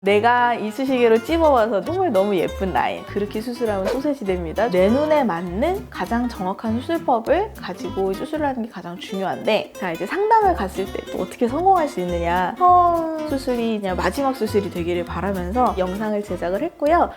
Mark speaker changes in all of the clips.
Speaker 1: 내가 이쑤시개로 찝어봐서 정말 너무 예쁜 라인, 그렇게 수술하면 소세지 됩니다. 내 눈에 맞는 가장 정확한 수술법을 가지고 수술을 하는 게 가장 중요한데, 자 이제 상담을 갔을 때 또 어떻게 성공할 수 있느냐, 수술이 그냥 마지막 수술이 되기를 바라면서 영상을 제작을 했고요.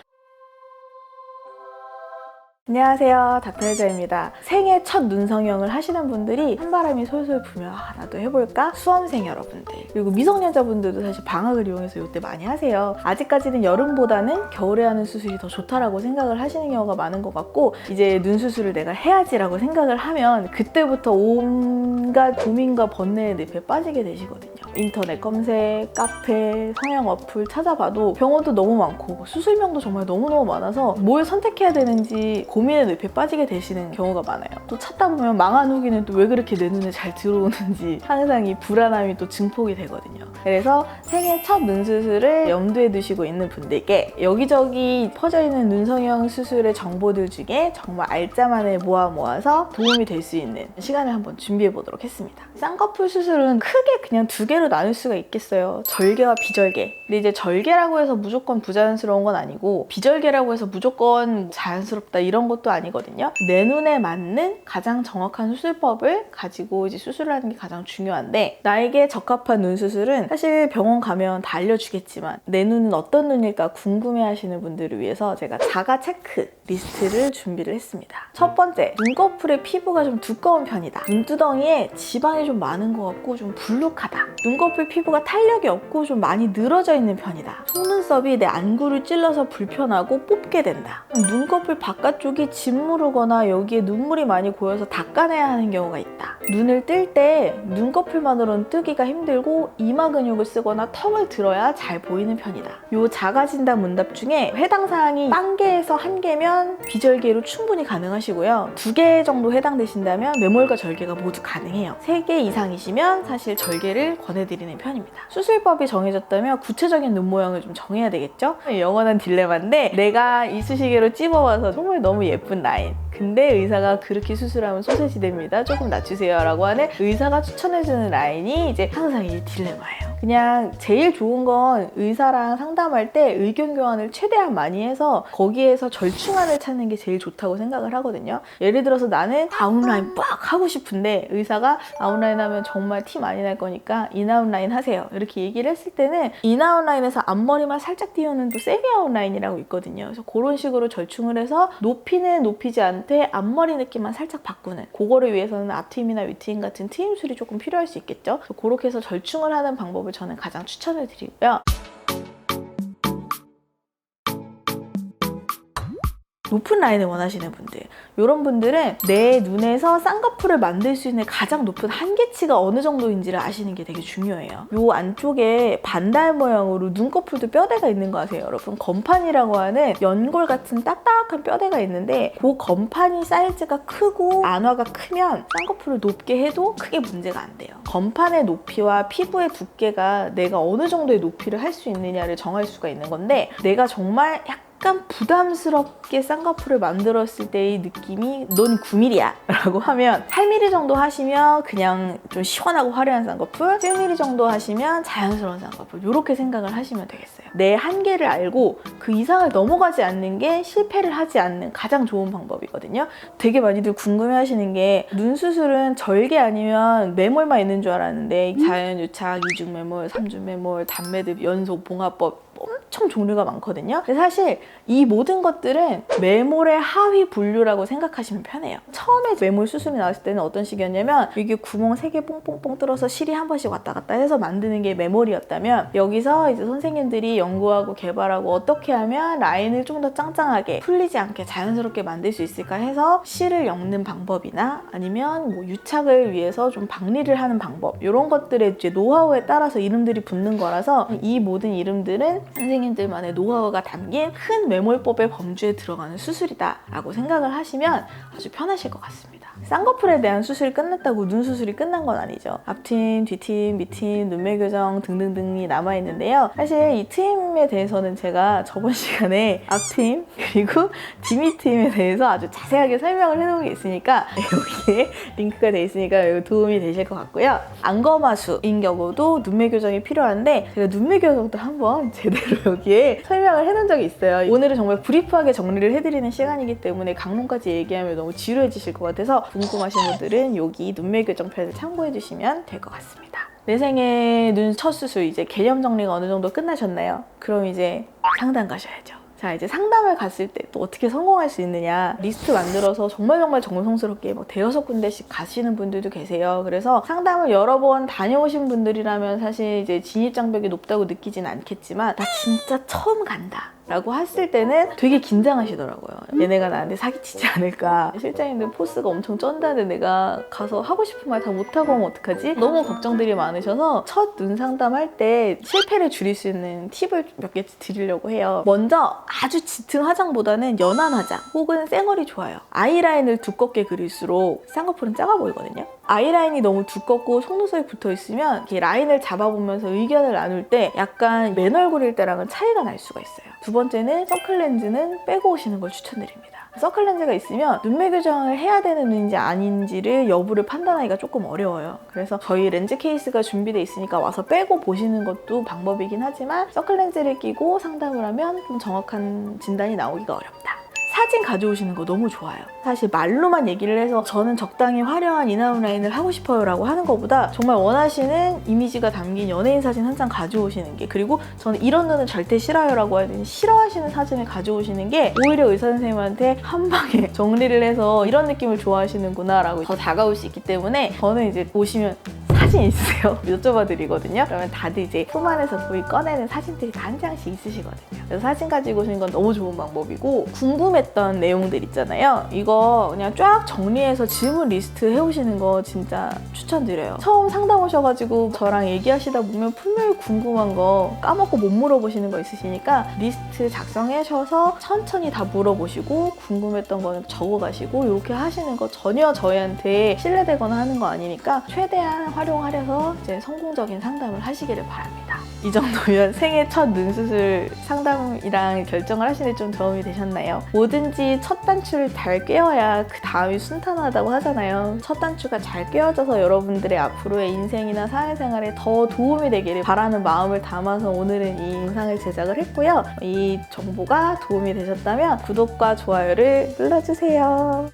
Speaker 1: 안녕하세요, 닥터혜자입니다. 생애 첫 눈성형을 하시는 분들이 한바람이 솔솔 불면 나도 해볼까? 수험생 여러분들, 그리고 미성년자분들도 사실 방학을 이용해서 이때 많이 하세요. 아직까지는 여름보다는 겨울에 하는 수술이 더 좋다라고 생각을 하시는 경우가 많은 것 같고, 이제 눈 수술을 내가 해야지라고 생각을 하면 그때부터 온갖 고민과 번뇌의 늪에 빠지게 되시거든요. 인터넷 검색, 카페, 성형 어플 찾아봐도 병원도 너무 많고 수술명도 정말 너무너무 많아서 뭘 선택해야 되는지 고민의 늪에 빠지게 되시는 경우가 많아요. 또 찾다 보면 망한 후기는 또 왜 그렇게 내 눈에 잘 들어오는지 항상 이 불안함이 또 증폭이 되거든요. 그래서 생애 첫 눈수술을 염두에 두시고 있는 분들께 여기저기 퍼져있는 눈성형 수술의 정보들 중에 정말 알짜만을 모아서 도움이 될 수 있는 시간을 한번 준비해 보도록 했습니다. 쌍꺼풀 수술은 크게 그냥 두 개로 나눌 수가 있겠어요. 절개와 비절개. 근데 이제 절개라고 해서 무조건 부자연스러운 건 아니고, 비절개라고 해서 무조건 자연스럽다 이런 것도 아니거든요. 내 눈에 맞는 가장 정확한 수술법을 가지고 이제 수술을 하는 게 가장 중요한데, 나에게 적합한 눈 수술은 사실 병원 가면 다 알려주겠지만 내 눈은 어떤 눈일까 궁금해 하시는 분들을 위해서 제가 자가 체크 리스트를 준비를 했습니다. 첫 번째, 눈꺼풀의 피부가 좀 두꺼운 편이다. 눈두덩이에 지방이 좀 많은 것 같고 좀 불룩하다. 눈꺼풀 피부가 탄력이 없고 좀 많이 늘어져 있는 편이다. 속눈썹이 내 안구를 찔러서 불편하고 뽑게 된다. 눈꺼풀 바깥쪽이 짓무르거나 여기에 눈물이 많이 고여서 닦아내야 하는 경우가 있다. 눈을 뜰 때 눈꺼풀만으로는 뜨기가 힘들고 이마 근육을 쓰거나 턱을 들어야 잘 보이는 편이다. 요 자가 진단 문답 중에 해당 사항이 1개에서 1개면 비절개로 충분히 가능하시고요. 2개 정도 해당되신다면 매몰과 절개가 모두 가능해요. 3개 이상이시면 사실 절개를 권해드리는 편입니다. 수술법이 정해졌다면 구체적인 눈 모양을 좀 정해야 되겠죠? 영원한 딜레마인데, 내가 이쑤시개로 찝어봐서 정말 너무 예쁜 라인, 근데 의사가 그렇게 수술하면 소세지 됩니다, 조금 낮추세요 라고 하는 의사가 추천해주는 라인이 이제 항상 이 딜레마예요. 그냥 제일 좋은 건 의사랑 상담할 때 의견 교환을 최대한 많이 해서 거기에서 절충안을 찾는 게 제일 좋다고 생각을 하거든요. 예를 들어서 나는 아웃라인 빡 하고 싶은데 의사가 아웃라인 하면 정말 티 많이 날 거니까 인아웃라인 하세요 이렇게 얘기를 했을 때는, 인아웃라인에서 앞머리만 살짝 띄우는 또 세미 아웃라인이라고 있거든요. 그래서 그런 식으로 절충을 해서 높이는 높이지 않되 앞머리 느낌만 살짝 바꾸는, 그거를 위해서는 앞트임이나 윗트임 같은 트임술이 조금 필요할 수 있겠죠. 그래서 그렇게 해서 절충을 하는 방법을 저는 가장 추천을 드리고요. 높은 라인을 원하시는 분들, 이런 분들은 내 눈에서 쌍꺼풀을 만들 수 있는 가장 높은 한계치가 어느 정도인지를 아시는 게 되게 중요해요. 요 안쪽에 반달 모양으로 눈꺼풀도 뼈대가 있는 거 아세요? 여러분, 건판이라고 하는 연골 같은 딱딱한 뼈대가 있는데, 그 건판이 사이즈가 크고 안화가 크면 쌍꺼풀을 높게 해도 크게 문제가 안 돼요. 건판의 높이와 피부의 두께가 내가 어느 정도의 높이를 할 수 있느냐를 정할 수가 있는 건데, 내가 정말 약간 부담스럽게 쌍꺼풀을 만들었을 때의 느낌이 넌 9mm야 라고 하면, 8mm 정도 하시면 그냥 좀 시원하고 화려한 쌍꺼풀, 7mm 정도 하시면 자연스러운 쌍꺼풀, 이렇게 생각을 하시면 되겠어요. 내 한계를 알고 그 이상을 넘어가지 않는 게 실패를 하지 않는 가장 좋은 방법이거든요. 되게 많이들 궁금해 하시는 게, 눈 수술은 절개 아니면 매몰만 있는 줄 알았는데 자연유착, 이중매몰, 삼중매몰, 단매듭, 연속, 봉합법 엄청 종류가 많거든요. 근데 사실 이 모든 것들은 매몰의 하위 분류라고 생각하시면 편해요. 처음에 매몰 수술이 나왔을 때는 어떤 식이었냐면, 이게 구멍 3개 뽕뽕뽕 뚫어서 실이 한 번씩 왔다 갔다 해서 만드는 게 매몰이었다면, 여기서 이제 선생님들이 연구하고 개발하고 어떻게 하면 라인을 좀 더 짱짱하게 풀리지 않게 자연스럽게 만들 수 있을까 해서 실을 엮는 방법이나 아니면 뭐 유착을 위해서 좀 박리를 하는 방법, 이런 것들의 이제 노하우에 따라서 이름들이 붙는 거라서, 이 모든 이름들은 선생님들만의 노하우가 담긴 큰 매몰법의 범주에 들어가는 수술이다 라고 생각을 하시면 아주 편하실 것 같습니다. 쌍꺼풀에 대한 수술이 끝났다고 눈 수술이 끝난 건 아니죠. 앞트임, 뒤트임, 밑트임, 눈매 교정 등등등이 남아있는데요. 사실 이 트임에 대해서는 제가 저번 시간에 앞트임 그리고 뒤밑트임에 대해서 아주 자세하게 설명을 해놓은 게 있으니까 여기에 링크가 돼 있으니까 도움이 되실 것 같고요. 안검하수인 경우도 눈매 교정이 필요한데 제가 눈매 교정도 한번 제대로 여기에 설명을 해놓은 적이 있어요. 오늘은 정말 브리프하게 정리를 해드리는 시간이기 때문에 강론까지 얘기하면 너무 지루해지실 것 같아서 궁금하신 분들은 여기 눈매 교정 편을 참고해 주시면 될 것 같습니다. 내 생애 눈 첫 수술 이제 개념 정리가 어느 정도 끝나셨나요? 그럼 이제 상담 가셔야죠. 자, 이제 상담을 갔을 때 또 어떻게 성공할 수 있느냐, 리스트 만들어서 정말 정성스럽게 뭐 대여섯 군데씩 가시는 분들도 계세요. 그래서 상담을 여러 번 다녀오신 분들이라면 사실 이제 진입장벽이 높다고 느끼진 않겠지만 나 진짜 처음 간다 라고 했을 때는 되게 긴장하시더라고요. 얘네가 나한테 사기치지 않을까, 실장님들 포스가 엄청 쩐다는데 내가 가서 하고 싶은 말 다 못하고 하면 어떡하지? 너무 걱정들이 많으셔서 첫 눈 상담할 때 실패를 줄일 수 있는 팁을 몇 개 드리려고 해요. 먼저 아주 짙은 화장보다는 연한 화장 혹은 쌩얼이 좋아요. 아이라인을 두껍게 그릴수록 쌍꺼풀은 작아 보이거든요. 아이라인이 너무 두껍고 속눈썹이 붙어 있으면 이렇게 라인을 잡아보면서 의견을 나눌 때 약간 맨 얼굴일 때랑은 차이가 날 수가 있어요. 두 번째는 서클렌즈는 빼고 오시는 걸 추천드립니다. 서클렌즈가 있으면 눈매 교정을 해야 되는 눈인지 아닌지를 여부를 판단하기가 조금 어려워요. 그래서 저희 렌즈 케이스가 준비되어 있으니까 와서 빼고 보시는 것도 방법이긴 하지만 서클렌즈를 끼고 상담을 하면 좀 정확한 진단이 나오기가 어렵다. 사진 가져오시는 거 너무 좋아요. 사실 말로만 얘기를 해서 저는 적당히 화려한 인아웃 라인을 하고 싶어요 라고 하는 것보다 정말 원하시는 이미지가 담긴 연예인 사진 한 장 가져오시는 게, 그리고 저는 이런 눈은 절대 싫어요 라고 하더니 싫어하시는 사진을 가져오시는 게 오히려 의사 선생님한테 한 방에 정리를 해서 이런 느낌을 좋아하시는구나 라고 더 다가올 수 있기 때문에 저는 이제 오시면 사진 있으세요? 여쭤봐 드리거든요. 그러면 다들 이제 품 안에서 거의 꺼내는 사진들이 다 한 장씩 있으시거든요. 그래서 사진 가지고 오시는 건 너무 좋은 방법이고, 궁금했던 내용들 있잖아요. 이거 그냥 쫙 정리해서 질문 리스트 해오시는 거 진짜 추천드려요. 처음 상담 오셔가지고 저랑 얘기하시다 보면 분명히 궁금한 거 까먹고 못 물어보시는 거 있으시니까 리스트 작성하셔서 천천히 다 물어보시고 궁금했던 거는 적어가시고 이렇게 하시는 거 전혀 저희한테 신뢰되거나 하는 거 아니니까 최대한 활용하려서 이제 성공적인 상담을 하시기를 바랍니다. 이 정도면 생애 첫 눈수술 상담이랑 결정을 하시는 데 좀 도움이 되셨나요? 뭐든지 첫 단추를 잘 꿰어야 그 다음이 순탄하다고 하잖아요. 첫 단추가 잘 꿰어져서 여러분들의 앞으로의 인생이나 사회생활에 더 도움이 되기를 바라는 마음을 담아서 오늘은 이 영상을 제작을 했고요. 이 정보가 도움이 되셨다면 구독과 좋아요를 눌러주세요.